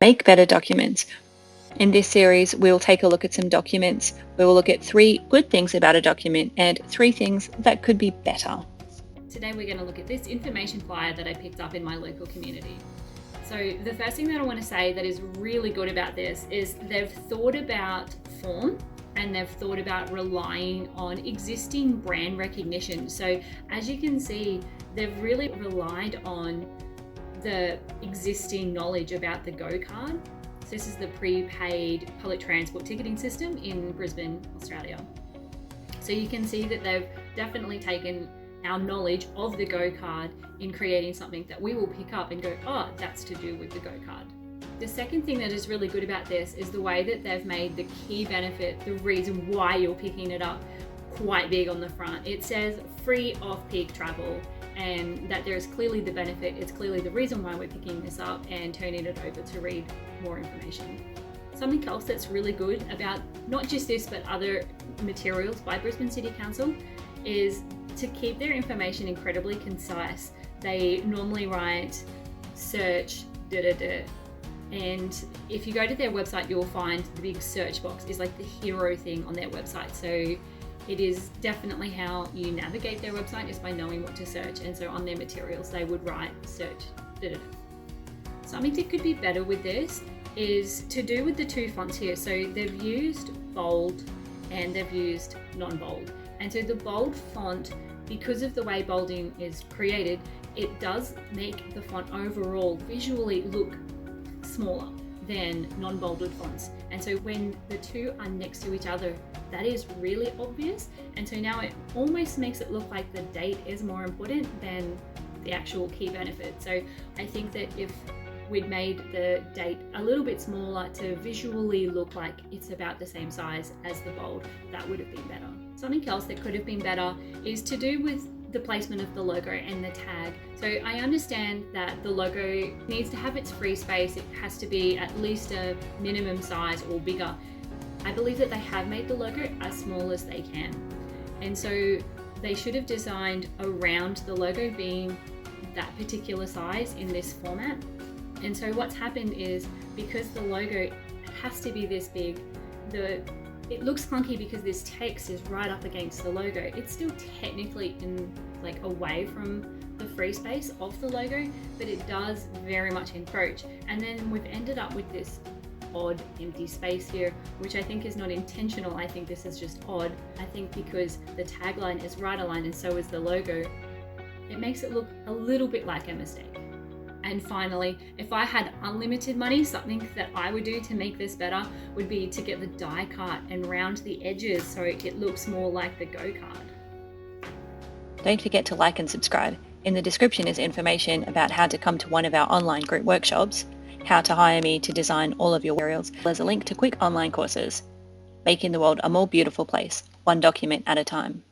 Make better documents. In this series, we'll take a look at some documents. We will look at 3 good things about a document and 3 things that could be better. Today we're going to look at this information flyer that I picked up in my local community. So the first thing that I want to say that is really good about this is they've thought about form and they've thought about relying on existing brand recognition. So as you can see, they've really relied on the existing knowledge about the Go card. So this is the prepaid public transport ticketing system in Brisbane, Australia. So you can see that they've definitely taken our knowledge of the Go card in creating something that we will pick up and go, oh, that's to do with the Go card. The second thing that is really good about this is the way that they've made the key benefit, the reason why you're picking it up, quite big on the front. It says free off-peak travel, and that there is clearly the benefit. It's clearly the reason why we're picking this up and turning it over to read more information. Something else that's really good about not just this but other materials by Brisbane City Council is to keep their information incredibly concise. They normally write search and if you go to their website you'll find the big search box is like the hero thing on their website. So it is definitely how you navigate their website is by knowing what to search, and so on their materials they would write search. Something that could be better with this is to do with the 2 fonts here. So they've used bold and they've used non-bold, and so the bold font, because of the way bolding is created, it does make the font overall visually look smaller than non-bolded fonts, and so when the 2 are next to each other that is really obvious, and so now it almost makes it look like the date is more important than the actual key benefit. So I think that if we'd made the date a little bit smaller to visually look like it's about the same size as the bold, that would have been better. Something else that could have been better is to do with the placement of the logo and the tag. So I understand that the logo needs to have its free space. It has to be at least a minimum size or bigger. I believe that they have made the logo as small as they can. And so they should have designed around the logo being that particular size in this format. And so what's happened is because the logo has to be this big, it looks clunky because this text is right up against the logo. It's still technically away from the free space of the logo, but it does very much encroach. And then we've ended up with this odd empty space here, which I think is not intentional. I think this is just odd. I think because the tagline is right aligned and so is the logo, it makes it look a little bit like a mistake. And finally, if I had unlimited money, something that I would do to make this better would be to get the die cut and round the edges so it looks more like the Go card. Don't forget to like and subscribe. In the description is information about how to come to one of our online group workshops, how to hire me to design all of your materials, as well as a link to quick online courses. Making the world a more beautiful place, one document at a time.